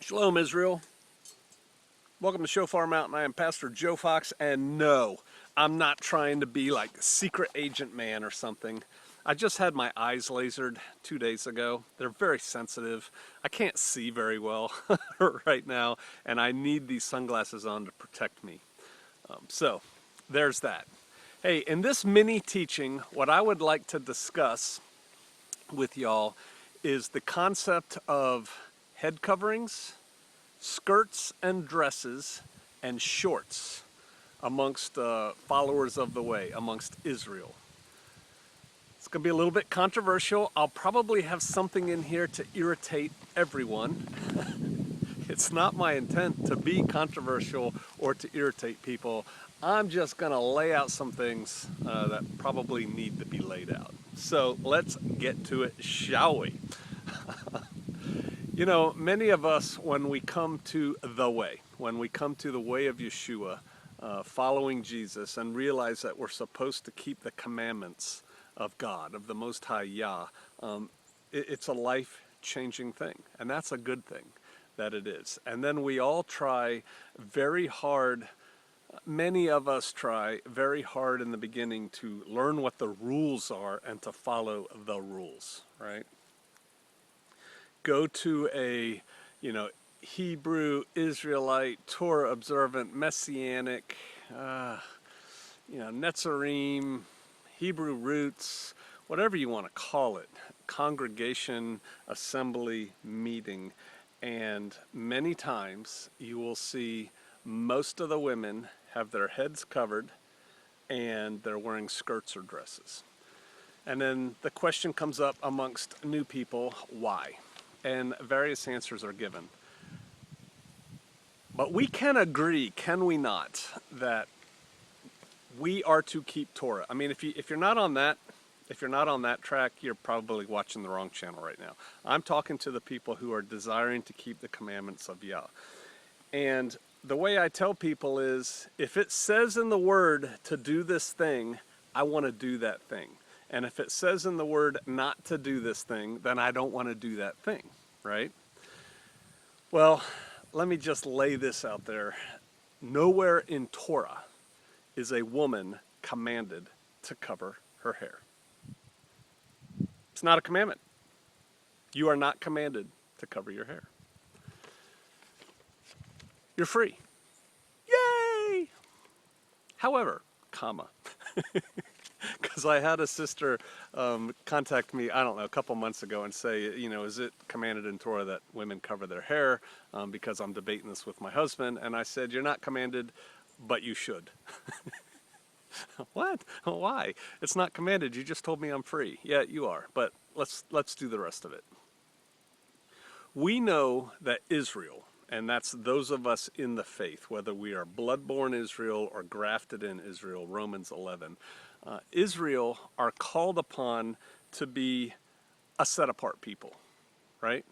Shalom, Israel. Welcome to Shofar Mountain. I am Pastor Joe Fox, and no, I'm not trying to be like a secret agent man or something. I just had my eyes lasered 2 days ago. They're very sensitive. I can't see very well right now, and I need these sunglasses on to protect me. So, there's that. Hey, in this mini teaching, what I would like to discuss with y'all is the concept of head coverings, skirts and dresses, and shorts amongst followers of the way, amongst Israel. It's going to be a little bit controversial. I'll probably have something in here to irritate everyone. It's not my intent to be controversial or to irritate people. I'm just going to lay out some things that probably need to be laid out. So let's get to it, shall we? You know, many of us, when we come to the way of Yeshua, following Jesus, and realize that we're supposed to keep the commandments of God, of the Most High Yah, it's a life-changing thing, and that's a good thing that it is. And then we all try very hard, many of us try very hard in the beginning to learn what the rules are and to follow the rules, right? Go to a, Hebrew, Israelite, Torah observant, Messianic, Netzarim, Hebrew roots, whatever you want to call it, congregation, assembly, meeting, and many times you will see most of the women have their heads covered and they're wearing skirts or dresses. And then the question comes up amongst new people, why? And various answers are given. But we can agree, can we not, that we are to keep Torah. I mean, if you're not on that track, you're probably watching the wrong channel right now. I'm talking to the people who are desiring to keep the commandments of Yah. And the way I tell people is, if it says in the Word to do this thing, I want to do that thing. And if it says in the Word not to do this thing, then I don't want to do that thing, right? Well, let me just lay this out there. Nowhere in Torah is a woman commanded to cover her hair. It's not a commandment. You are not commanded to cover your hair. You're free. Yay! However, because I had a sister contact me, I don't know, a couple months ago and say, is it commanded in Torah that women cover their hair? Because I'm debating this with my husband. And I said, you're not commanded, but you should. What? Why? It's not commanded. You just told me I'm free. Yeah, you are. But let's do the rest of it. We know that Israel, and that's those of us in the faith, whether we are blood-born Israel or grafted in Israel, Romans 11, Israel are called upon to be a set-apart people, right?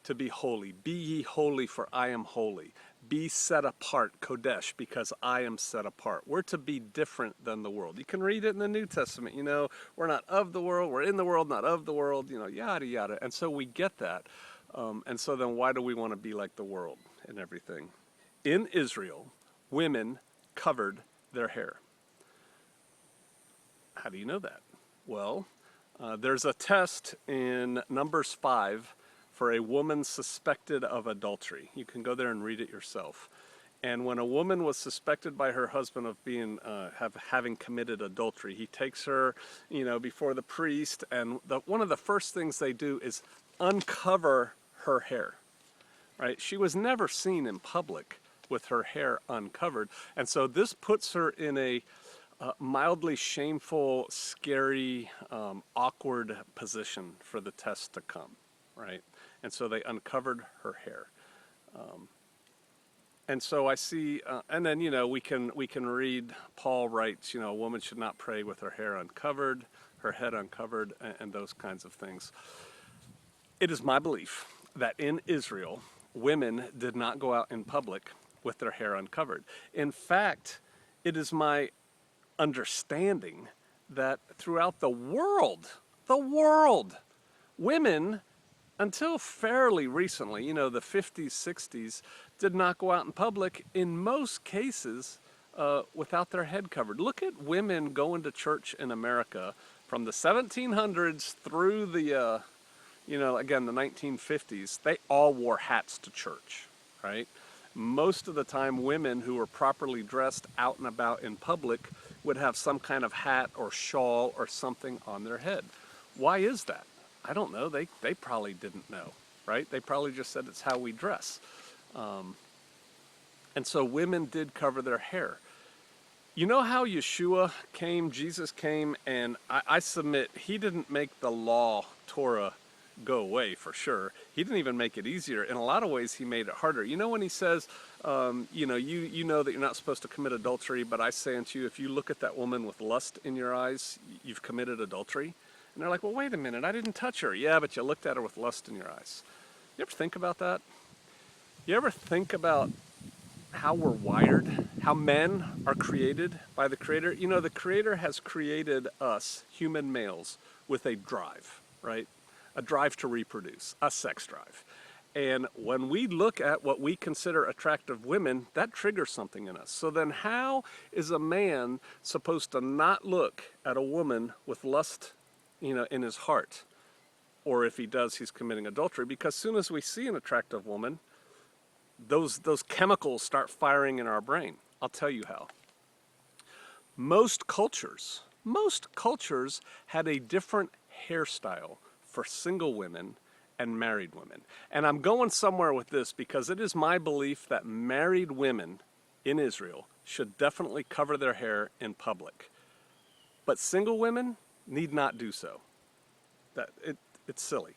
To be holy. Be ye holy, for I am holy. Be set apart, Kodesh, because I am set apart. We're to be different than the world. You can read it in the New Testament, we're not of the world, we're in the world, not of the world, yada, yada. And so we get that. And so then why do we want to be like the world and everything? In Israel, women covered their hair. How do you know that? Well, there's a test in Numbers 5 for a woman suspected of adultery. You can go there and read it yourself. And when a woman was suspected by her husband of being having committed adultery, he takes her, before the priest, and one of the first things they do is uncover her hair. Right? She was never seen in public with her hair uncovered, and so this puts her in a mildly shameful, scary, awkward position for the test to come, right? And so they uncovered her hair. And so I see, and then, we can read, Paul writes, a woman should not pray with her hair uncovered, her head uncovered, and those kinds of things. It is my belief that in Israel, women did not go out in public with their hair uncovered. In fact, it is my understanding that throughout the world, women until fairly recently, you know, the 50s, 60s, did not go out in public in most cases without their head covered. Look at women going to church in America from the 1700s through the, you know, again, the 1950s. They all wore hats to church, right? Most of the time, women who were properly dressed out and about in public would have some kind of hat or shawl or something on their head. Why is that? I don't know. They probably didn't know, right? They probably just said it's how we dress. And so women did cover their hair. You know how Yeshua came, Jesus came, and I submit he didn't make the law, Torah, go away for sure. He didn't even make it easier. In a lot of ways, he made it harder. You know when he says, you know that you're not supposed to commit adultery, but I say unto you, if you look at that woman with lust in your eyes, you've committed adultery. And they're like, well, wait a minute, I didn't touch her. Yeah, but you looked at her with lust in your eyes. You ever think about that? You ever think about how we're wired, how men are created by the Creator? You know, the Creator has created us, human males, with a drive, right? A drive to reproduce, a sex drive. And when we look at what we consider attractive women, that triggers something in us. So then how is a man supposed to not look at a woman with lust, you know, in his heart? Or if he does, he's committing adultery. Because as soon as we see an attractive woman, those chemicals start firing in our brain. I'll tell you how. Most cultures had a different hairstyle for single women and married women. And I'm going somewhere with this because it is my belief that married women in Israel should definitely cover their hair in public. But single women need not do so. It's silly,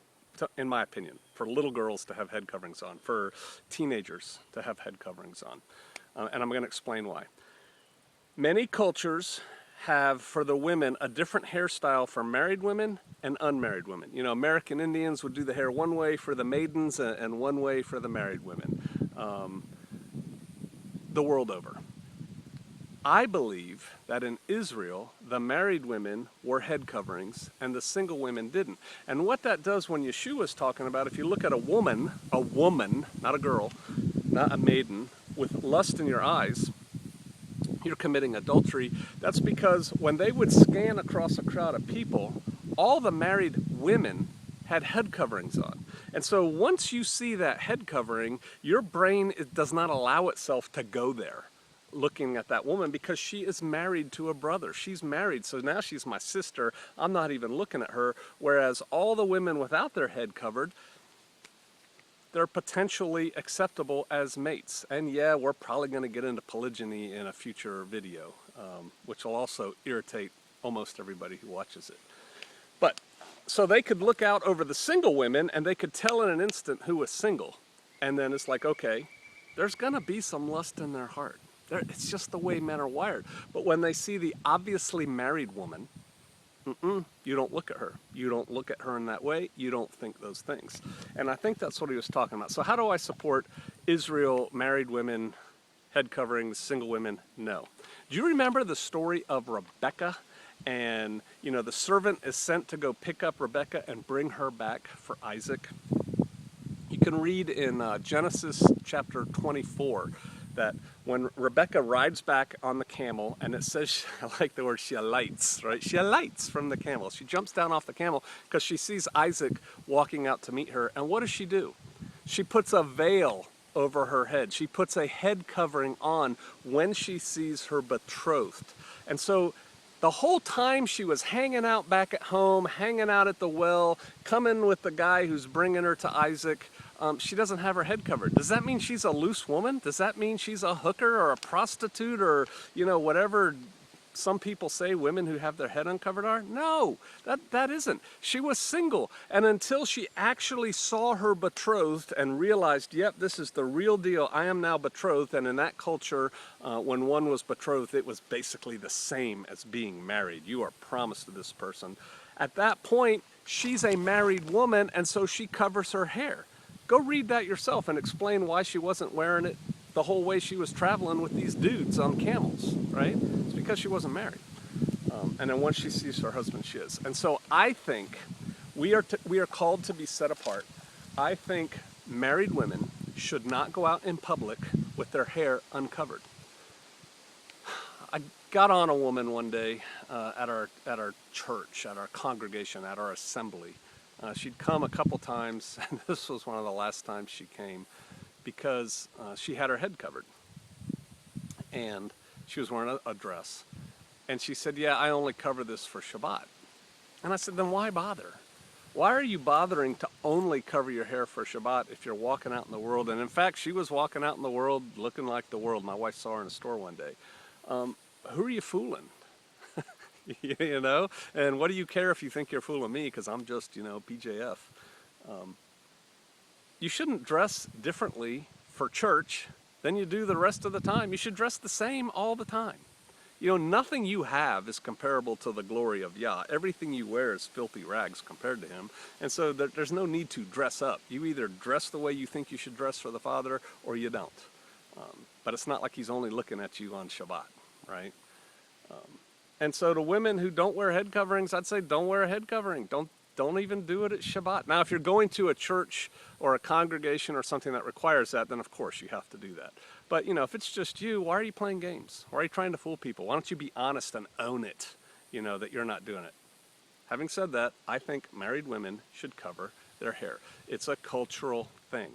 in my opinion, for little girls to have head coverings on, for teenagers to have head coverings on. And I'm going to explain why. Many cultures have, for the women, a different hairstyle for married women and unmarried women. You know, American Indians would do the hair one way for the maidens and one way for the married women, the world over. I believe that in Israel, the married women wore head coverings and the single women didn't. And what that does when Yeshua is talking about, if you look at a woman, not a girl, not a maiden, with lust in your eyes, you're committing adultery. That's because when they would scan across a crowd of people, all the married women had head coverings on. And so once you see that head covering, your brain does not allow itself to go there looking at that woman because she is married to a brother. She's married, so now she's my sister. I'm not even looking at her. Whereas all the women without their head covered, they're potentially acceptable as mates. And yeah, we're probably going to get into polygyny in a future video, which will also irritate almost everybody who watches it. But, so they could look out over the single women and they could tell in an instant who was single. And then it's like, okay, there's going to be some lust in their heart. It's just the way men are wired. But when they see the obviously married woman, you don't look at her. You don't look at her in that way. You don't think those things. And I think that's what he was talking about. So how do I support Israel, married women, head coverings, single women? No. Do you remember the story of Rebecca? And, you know, the servant is sent to go pick up Rebecca and bring her back for Isaac. You can read in Genesis chapter 24 that when Rebecca rides back on the camel, and it says, I like the word, she alights, right? She alights from the camel. She jumps down off the camel because she sees Isaac walking out to meet her. And what does she do? She puts a veil over her head. She puts a head covering on when she sees her betrothed. And so the whole time she was hanging out back at home, hanging out at the well, coming with the guy who's bringing her to Isaac, she doesn't have her head covered. Does that mean she's a loose woman? Does that mean she's a hooker or a prostitute or, you know, whatever some people say women who have their head uncovered are? No, that isn't. She was single. And until she actually saw her betrothed and realized, yep, this is the real deal. I am now betrothed. And in that culture, when one was betrothed, it was basically the same as being married. You are promised to this person. At that point, she's a married woman, and so she covers her hair. Go read that yourself and explain why she wasn't wearing it the whole way she was traveling with these dudes on camels, right? It's because she wasn't married. And then once she sees her husband, she is. And so I think we are called to be set apart. I think married women should not go out in public with their hair uncovered. I got on a woman one day at our church, at our congregation, at our assembly. She'd come a couple times, and this was one of the last times she came because she had her head covered, and she was wearing a dress. And she said, "Yeah, I only cover this for Shabbat." And I said, "Then why bother? Why are you bothering to only cover your hair for Shabbat if you're walking out in the world?" And in fact, she was walking out in the world looking like the world. My wife saw her in a store one day. Who are you fooling? You know? And what do you care if you think you're fooling me because I'm just, PJF. You shouldn't dress differently for church than you do the rest of the time. You should dress the same all the time. Nothing you have is comparable to the glory of Yah. Everything you wear is filthy rags compared to him. And so there's no need to dress up. You either dress the way you think you should dress for the Father or you don't. But it's not like he's only looking at you on Shabbat, right? And so to women who don't wear head coverings, I'd say don't wear a head covering. Don't even do it at Shabbat. Now, if you're going to a church or a congregation or something that requires that, then of course you have to do that. But, if it's just you, why are you playing games? Why are you trying to fool people? Why don't you be honest and own it, that you're not doing it? Having said that, I think married women should cover their hair. It's a cultural thing.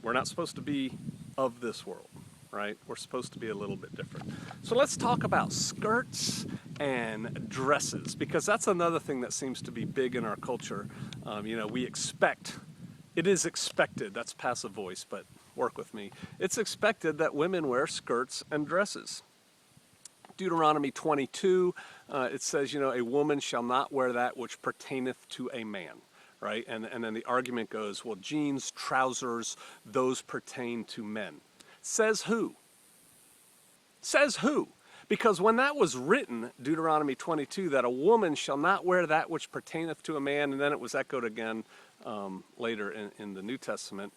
We're not supposed to be of this world, right? We're supposed to be a little bit different. So let's talk about skirts and dresses, because that's another thing that seems to be big in our culture. It is expected, that's passive voice, but work with me. It's expected that women wear skirts and dresses. Deuteronomy 22, it says, a woman shall not wear that which pertaineth to a man, right? And then the argument goes, well, jeans, trousers, those pertain to men. Says who? Says who? Because when that was written, Deuteronomy 22, that a woman shall not wear that which pertaineth to a man, and then it was echoed again later in the New Testament,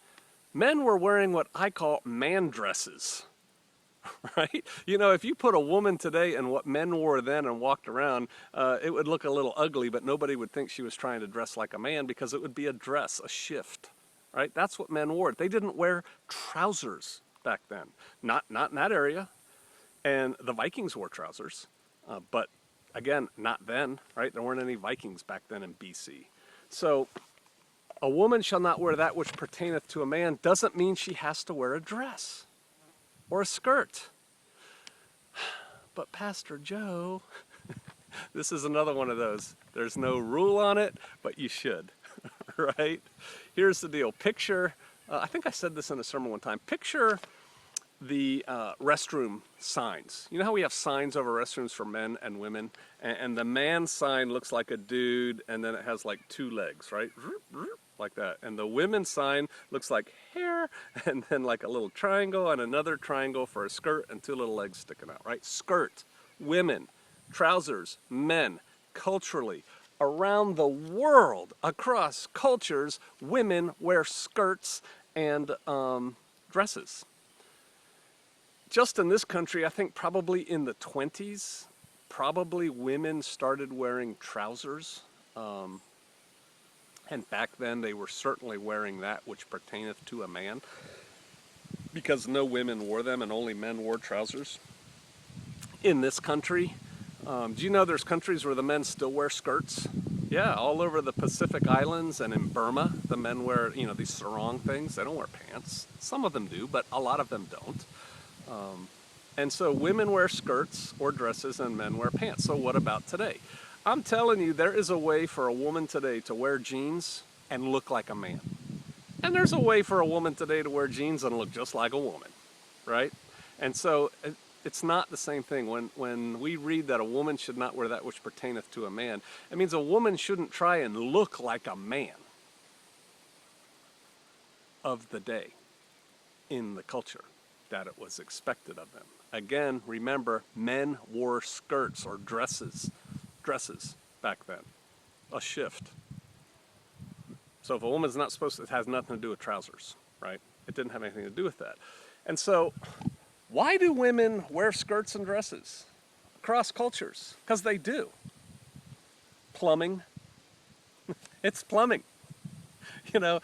men were wearing what I call man dresses, right? If you put a woman today in what men wore then and walked around, it would look a little ugly, but nobody would think she was trying to dress like a man because it would be a dress, a shift, right? That's what men wore. They didn't wear trousers back then. Not in that area. And the Vikings wore trousers, but again, not then, right? There weren't any Vikings back then in BC. So a woman shall not wear that which pertaineth to a man doesn't mean she has to wear a dress or a skirt. But Pastor Joe, this is another one of those. There's no rule on it, but you should, right? Here's the deal. Picture, I think I said this in a sermon one time, picture the restroom signs. You know how we have signs over restrooms for men and women? And the man sign looks like a dude, and then it has like two legs, right? Like that. And the women's sign looks like hair, and then like a little triangle, and another triangle for a skirt, and two little legs sticking out, right? Skirt, women, trousers, men. Culturally, around the world, across cultures, women wear skirts and dresses. Just in this country, I think probably in the 20s, probably women started wearing trousers. And back then they were certainly wearing that which pertaineth to a man, because no women wore them and only men wore trousers. In this country, do you know there's countries where the men still wear skirts? Yeah, all over the Pacific Islands and in Burma, the men wear, these sarong things. They don't wear pants. Some of them do, but a lot of them don't. And so women wear skirts or dresses and men wear pants. So what about today? I'm telling you, there is a way for a woman today to wear jeans and look like a man. And there's a way for a woman today to wear jeans and look just like a woman, right? And so it's not the same thing. When we read that a woman should not wear that which pertaineth to a man, it means a woman shouldn't try and look like a man of the day in the culture that it was expected of them. Again, remember, men wore skirts or dresses back then. A shift. So if a woman's not supposed to, it has nothing to do with trousers, right? It didn't have anything to do with that. And so, why do women wear skirts and dresses across cultures? Because they do. Plumbing. It's plumbing. You know,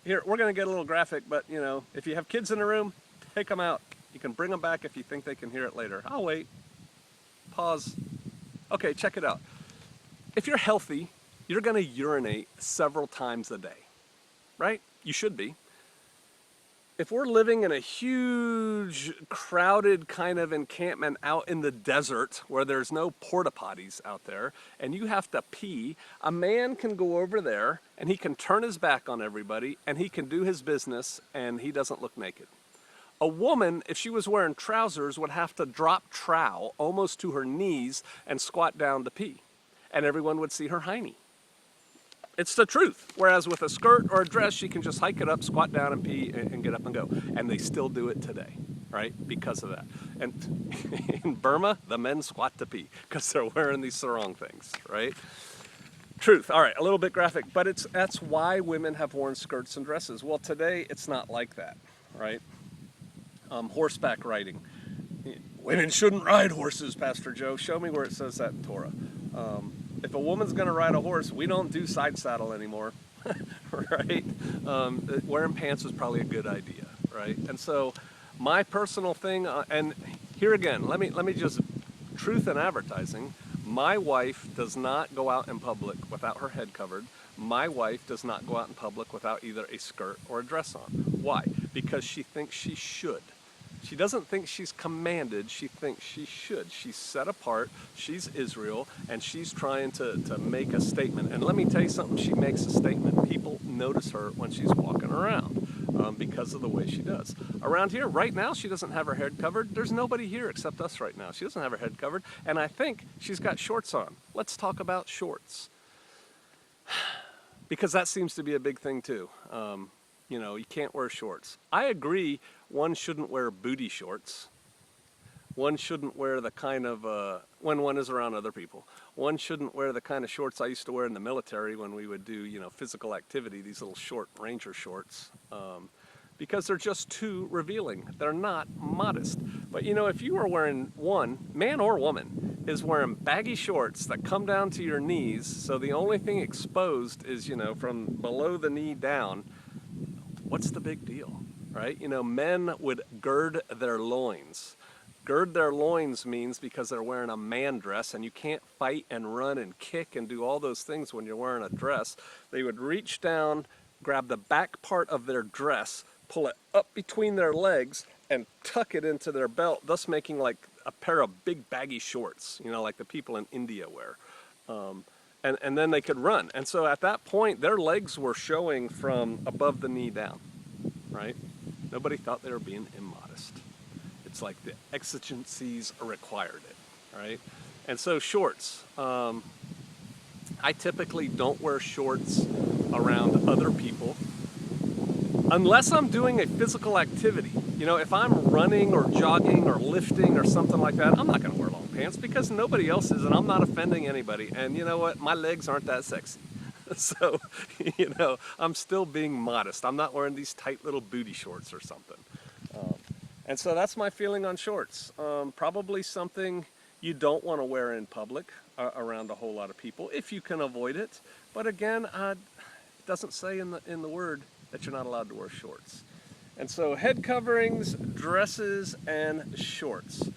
here, we're going to get a little graphic, but, you know, if you have kids in the room, take them out. You can bring them back if you think they can hear it later. I'll wait. Pause. Okay, check it out. If you're healthy, you're going to urinate several times a day, right? You should be. If we're living in a huge, crowded kind of encampment out in the desert where there's no porta potties out there and you have to pee, a man can go over there and he can turn his back on everybody and he can do his business and he doesn't look naked. A woman, if she was wearing trousers, would have to drop trowel almost to her knees and squat down to pee. And everyone would see her hiney. It's the truth. Whereas with a skirt or a dress, she can just hike it up, squat down and pee and get up and go. And they still do it today, right? Because of that. And in Burma, the men squat to pee because they're wearing these sarong things, right? Truth. All right, a little bit graphic, but that's why women have worn skirts and dresses. Well, today it's not like that, right? Horseback riding. Women shouldn't ride horses, Pastor Joe. Show me where it says that in Torah. If a woman's going to ride a horse, we don't do side saddle anymore, right? Wearing pants is probably a good idea, right? And so my personal thing, and here again, let me just, truth in advertising, my wife does not go out in public without her head covered. My wife does not go out in public without either a skirt or a dress on. Why? Because she thinks she should. She doesn't think she's commanded, she thinks she should. She's set apart, she's Israel, and she's trying to make a statement. And let me tell you something, she makes a statement. People notice her when she's walking around because of the way she does. Around here, right now, she doesn't have her head covered. There's nobody here except us right now. She doesn't have her head covered, and I think she's got shorts on. Let's talk about shorts. Because that seems to be a big thing too. You know, you can't wear shorts. I agree, one shouldn't wear booty shorts. One shouldn't wear the kind of, when one is around other people, one shouldn't wear the kind of shorts I used to wear in the military when we would do, you know, physical activity, these little short ranger shorts, because they're just too revealing. They're not modest. But, you know, if you are wearing, one, man or woman, is wearing baggy shorts that come down to your knees, so the only thing exposed is, you know, from below the knee down, what's the big deal, right? You know, men would gird their loins. Gird their loins means because they're wearing a man dress, and you can't fight and run and kick and do all those things when you're wearing a dress. They would reach down, grab the back part of their dress, pull it up between their legs, and tuck it into their belt, thus making like a pair of big baggy shorts, you know, like the people in India wear. And then they could run. And so at that point, their legs were showing from above the knee down, right? Nobody thought they were being immodest. It's like the exigencies required it, right? And so shorts. I typically don't wear shorts around other people unless I'm doing a physical activity. You know, if I'm running or jogging or lifting or something like that, I'm not going to wear long pants because nobody else is, and I'm not offending anybody. And you know what? My legs aren't that sexy. So, you know, I'm still being modest. I'm not wearing these tight little booty shorts or something. And so that's my feeling on shorts. Probably something you don't want to wear in public around a whole lot of people if you can avoid it. But again, it doesn't say in the word that you're not allowed to wear shorts. And so head coverings, dresses, and shorts.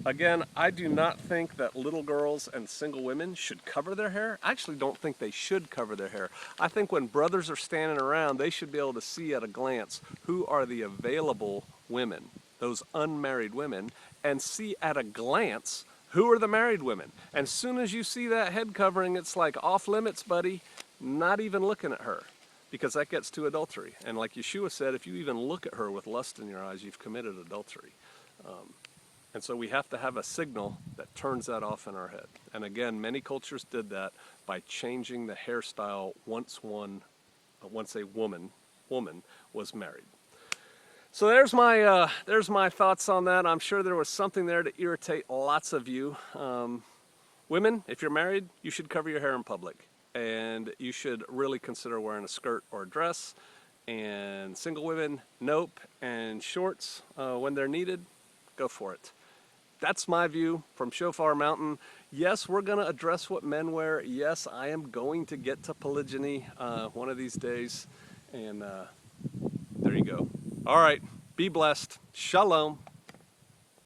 Again, I do not think that little girls and single women should cover their hair. I actually don't think they should cover their hair. I think when brothers are standing around, they should be able to see at a glance who are the available women, those unmarried women, and see at a glance who are the married women. And as soon as you see that head covering, it's like off limits, buddy, not even looking at her, because that gets to adultery. And like Yeshua said, if you even look at her with lust in your eyes, you've committed adultery. And so we have to have a signal that turns that off in our head. And again, many cultures did that by changing the hairstyle once a woman was married. So there's my thoughts on that. I'm sure there was something there to irritate lots of you. Women, if you're married, you should cover your hair in public. And you should really consider wearing a skirt or a dress. And single women, nope. And shorts, when they're needed, go for it. That's my view from Shofar Mountain. Yes, we're going to address what men wear. Yes, I am going to get to polygyny one of these days. And there you go. All right, be blessed. Shalom.